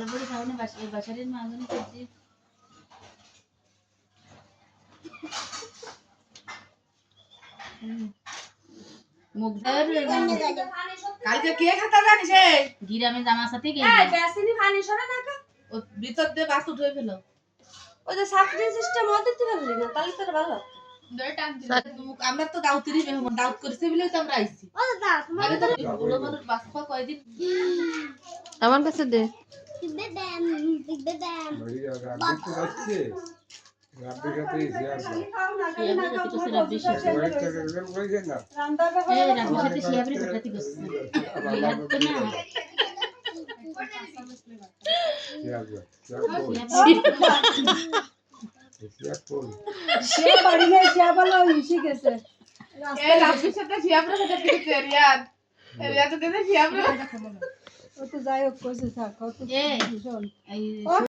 বড়ি খাওনি বাসারের মাঝখানে সবজি মুগদার কালকে কে খাতা জানিস এ গিরামে জামার সাথে কে এই বেসিনি পানি সরা না কা ও ভিতর দিয়ে বাস উঠে ফেলো ওই যে সাপ্লি সিস্টেম ওদের দিতে পারলি না তাহলে তো ভালো আমরা তো দাউতেরই মেহমান দাউত করেছে বলে তো আমরা আইছি ও দাদা তোমার আগে তো বড় মানুষ বাস পা কয়দিন আমার কাছে দে দিবে দেন बढ़िया रात को बच्चे रात के खाते ही यार वही तक कोई है ना রামের সাথে শিয়াবরে কাটাতে গেছে বিহার তো না সে বাড়ি না সে বলা ইসি গেছে এ রামের সাথে শিয়াবরে কাটাতে গেছে রিয়াদ রিয়াদ তো দেবে শিয়াবরে ও তো যাই হোক কইছে থাক কত এ ভীষণ এই